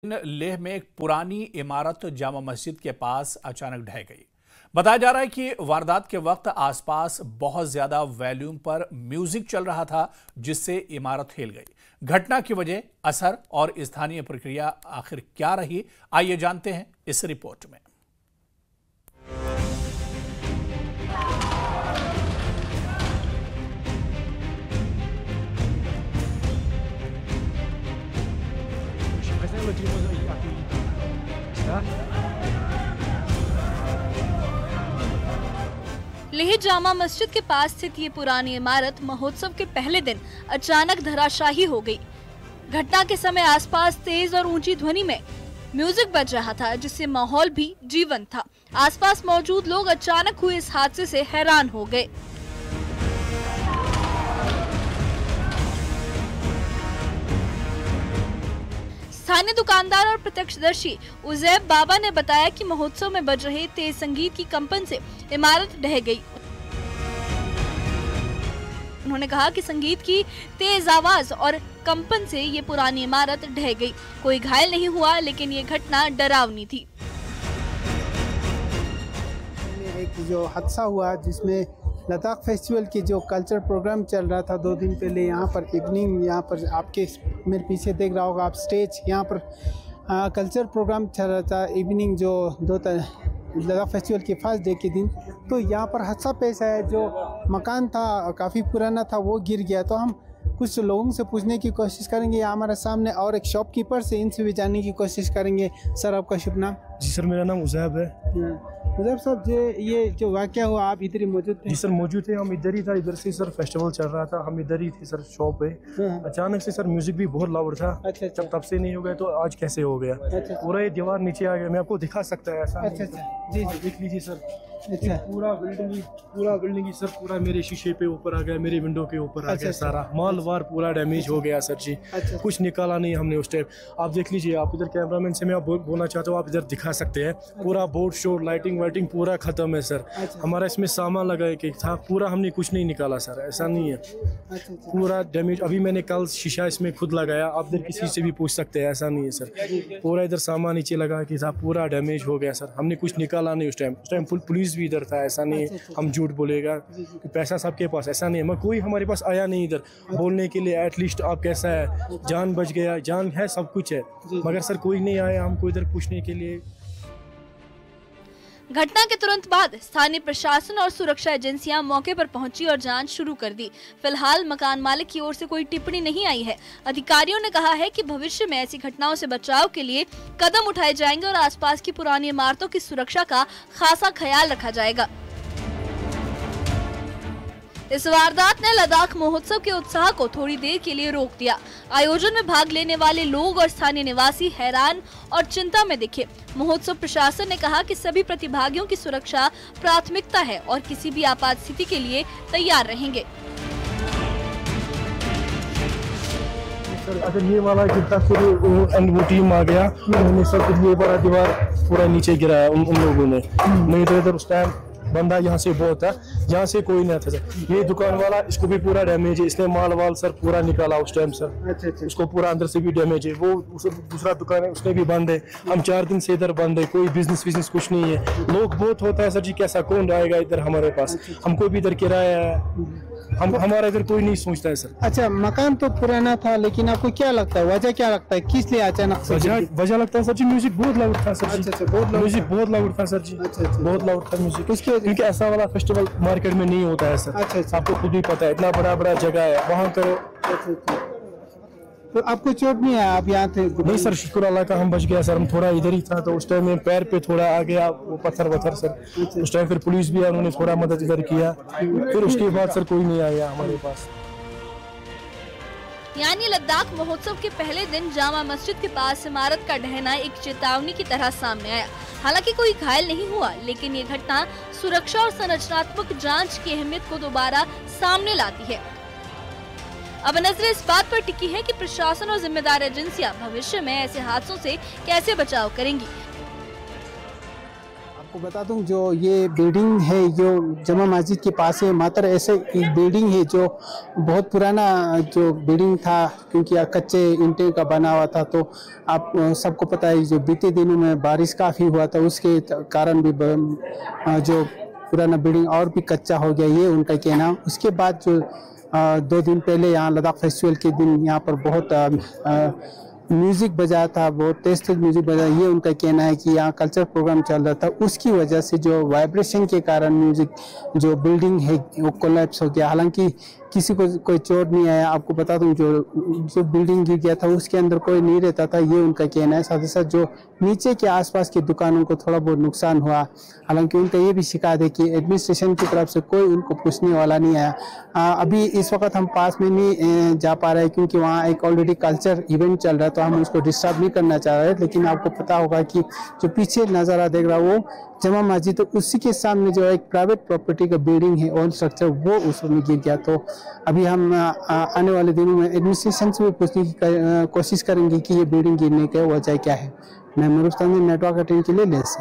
लेह में एक पुरानी इमारत जामा मस्जिद के पास अचानक ढह गई। बताया जा रहा है कि वारदात के वक्त आसपास बहुत ज्यादा वॉल्यूम पर म्यूजिक चल रहा था, जिससे इमारत हिल गई। घटना की वजह, असर और स्थानीय प्रक्रिया आखिर क्या रही, आइए जानते हैं इस रिपोर्ट में। लेह जामा मस्जिद के पास स्थित ये पुरानी इमारत महोत्सव के पहले दिन अचानक धराशायी हो गई। घटना के समय आसपास तेज और ऊंची ध्वनि में म्यूजिक बज रहा था, जिससे माहौल भी जीवंत था। आसपास मौजूद लोग अचानक हुए इस हादसे से हैरान हो गए। स्थानीय दुकानदार और प्रत्यक्षदर्शी उजैब बाबा ने बताया कि महोत्सव में बज रहे तेज संगीत की कंपन से इमारत ढह गई। उन्होंने कहा कि संगीत की तेज आवाज और कंपन से ये पुरानी इमारत ढह गई। कोई घायल नहीं हुआ, लेकिन ये घटना डरावनी थी। एक जो हादसा हुआ जिसमें लद्दाख फेस्टिवल की जो कल्चर प्रोग्राम चल रहा था 2 दिन पहले, यहाँ पर इवनिंग, यहाँ पर आपके मेरे पीछे देख रहा होगा आप स्टेज, यहाँ पर कल्चर प्रोग्राम चल रहा था इवनिंग, जो लद्दाख फेस्टिवल के फर्स्ट डे के दिन। तो यहाँ पर हादसा पेश आया। जो मकान था काफ़ी पुराना था, वो गिर गया। तो हम कुछ लोगों से पूछने की कोशिश करेंगे। हमारे सामने और एक शॉपकीपर से, इनसे भी जानने की कोशिश करेंगे। सर, आपका शुभ नाम? जी सर, मेरा नाम उजैब है। उजैब साहब, ये जो वाक़या हुआ, आप इधर ही मौजूद थे? जी सर, मौजूद थे। हम इधर ही था, इधर से सर फेस्टिवल चल रहा था, हम इधर ही थे सर शॉप पे। अचानक से सर म्यूजिक भी बहुत लाउड था। अच्छा। जब तब से नहीं हो गया तो आज कैसे हो गया? अच्छा। पूरा ये दीवार नीचे आ गया। मैं आपको दिखा सकता है ऐसा। अच्छा। जी, देख लीजिए सर। अच्छा। पूरा बिल्डिंग ही सर पूरा मेरे शीशे पे ऊपर आ गया, मेरी विंडो के ऊपर आ गया। सारा माल वार पूरा डैमेज हो गया सर जी। कुछ निकाला नहीं हमने उस टाइम। आप देख लीजिए, आप इधर कैमरामैन से मैं बोलना चाहता हूँ, आप इधर दिखा सकते हैं। पूरा बोर्ड शोर, लाइटिंग वाइटिंग पूरा खत्म है सर। हमारा इसमें सामान लगा के था पूरा, हमने कुछ नहीं निकाला सर, ऐसा नहीं है। पूरा डैमेज। अभी मैंने कल शीशा इसमें खुद लगाया, आप इधर किसी से भी पूछ सकते हैं, ऐसा नहीं है सर। पूरा इधर सामान नीचे लगा के था, पूरा डैमेज हो गया सर। हमने कुछ निकाला नहीं उस टाइम पुलिस भी इधर था, ऐसा नहीं है हम झूठ बोलेगा कि पैसा सबके पास, ऐसा नहीं है। मगर कोई हमारे पास आया नहीं इधर बोलने के लिए एटलीस्ट आप कैसा है, जान बच गया, जान है, सब कुछ है, मगर सर कोई नहीं आया हमको इधर पूछने के लिए। घटना के तुरंत बाद स्थानीय प्रशासन और सुरक्षा एजेंसियां मौके पर पहुंची और जांच शुरू कर दी। फिलहाल मकान मालिक की ओर से कोई टिप्पणी नहीं आई है। अधिकारियों ने कहा है कि भविष्य में ऐसी घटनाओं से बचाव के लिए कदम उठाए जाएंगे और आसपास की पुरानी इमारतों की सुरक्षा का खासा ख्याल रखा जाएगा। इस वारदात ने लद्दाख महोत्सव के उत्साह को थोड़ी देर के लिए रोक दिया। आयोजन में भाग लेने वाले लोग और स्थानीय निवासी हैरान और चिंता में दिखे। महोत्सव प्रशासन ने कहा कि सभी प्रतिभागियों की सुरक्षा प्राथमिकता है और किसी भी आपात स्थिति के लिए तैयार रहेंगे। सर, अगर ये वाला गिरता फिर वो टीम आ गया, उन्होंने सब ये बड़ा दीवार पूरा नीचे गिराया उन लोगों ने। नहीं तो इधर उस टाइम बंदा यहाँ से बहुत था, यहाँ से कोई नहीं था सर। ये दुकान वाला, इसको भी पूरा डैमेज है, इसने माल वाल सर पूरा निकाला उस टाइम सर। अच्छा। उसको पूरा अंदर से भी डैमेज है। वो दूसरा दुकान है, उसने भी बंद है। हम 4 दिन से इधर बंद है, कोई बिजनेस कुछ नहीं है। लोग बहुत होता है सर जी, कैसा कौन आएगा इधर हमारे पास? हमको भी इधर किराया है, हमारा इधर कोई नहीं सोचता है सर। अच्छा, मकान तो पुराना था, लेकिन आपको क्या लगता है, वजह क्या लगता है, किस लिए अचानक वजह लगता है सर जी? म्यूजिक बहुत लाउड था सर जी। अच्छा, म्यूजिक बहुत लाउड था सर जी। बहुत लाउड था म्यूजिक। क्योंकि ऐसा वाला फेस्टिवल मार्केट में नहीं होता है सर। अच्छा। आपको खुद ही पता है, इतना बड़ा जगह है, वहाँ करो। तो आपको चोट नहीं आया? आप यहाँ थे? नहीं सर, शुक्र अल्लाह का हम बच गया सर। हम थोड़ा इधर ही था, तो उस टाइम में पैर पे थोड़ा आ गया वो पत्थर सर। उस टाइम फिर पुलिस भी है, उन्होंने थोड़ा मदद इधर किया। फिर उसके बाद सर कोई नहीं आया हमारे पास। यानी लद्दाख महोत्सव के पहले दिन जामा मस्जिद के पास इमारत का ढहना एक चेतावनी की तरह सामने आया। हालांकि कोई घायल नहीं हुआ, लेकिन ये घटना सुरक्षा और संरचनात्मक जांच की अहमियत को दोबारा सामने लाती है। अब नजरें इस बात पर टिकी है कि प्रशासन और जिम्मेदार एजेंसियां भविष्य में ऐसे हादसों से कैसे बचाव करेंगी। आपको बता दूं जो ये बिल्डिंग है जो जमा मस्जिद के पास है, मात्र ऐसे एक बिल्डिंग है जो बहुत पुराना जो बिल्डिंग था, क्योंकि कच्चे ईंटें का बना हुआ था। तो आप सबको पता है जो बीते दिनों में बारिश काफ़ी हुआ था, उसके कारण भी जो पुराना बिल्डिंग और भी कच्चा हो गया, ये उनका कहना। उसके बाद जो 2 दिन पहले यहाँ लद्दाख फेस्टिवल के दिन यहाँ पर बहुत म्यूज़िक बजा था, बहुत तेज म्यूज़िक बजा, ये उनका कहना है कि यहाँ कल्चर प्रोग्राम चल रहा था, उसकी वजह से जो वाइब्रेशन के कारण म्यूज़िक जो बिल्डिंग है वो कोलैप्स हो गया। हालांकि किसी को कोई चोट नहीं आया। आपको बता दूं जो बिल्डिंग गिर गया था उसके अंदर कोई नहीं रहता था, ये उनका कहना है। साथ ही साथ जो नीचे के आसपास की दुकानों को थोड़ा बहुत नुकसान हुआ। हालांकि उनका ये भी शिकायत है कि एडमिनिस्ट्रेशन की तरफ से कोई उनको पूछने वाला नहीं आया। अभी इस वक्त हम पास में नहीं जा पा रहे क्योंकि वहाँ एक ऑलरेडी कल्चर इवेंट चल रहा है, तो हम उसको डिस्टर्ब नहीं करना चाह रहे। लेकिन आपको पता होगा कि जो पीछे नज़ारा देख रहा वो जमा मस्जिद, तो उसी के सामने जो एक प्राइवेट प्रॉपर्टी का बिल्डिंग है ओल्ड स्ट्रक्चर, वो उसमें गिर गया। तो अभी हम आने वाले दिनों में एडमिनिस्ट्रेशन से भी पूछने की कोशिश करेंगे कि ये बिल्डिंग गिरने की वजह क्या है। मैं मरूफ तंजीम, नेटवर्क 18 के लिए लेस।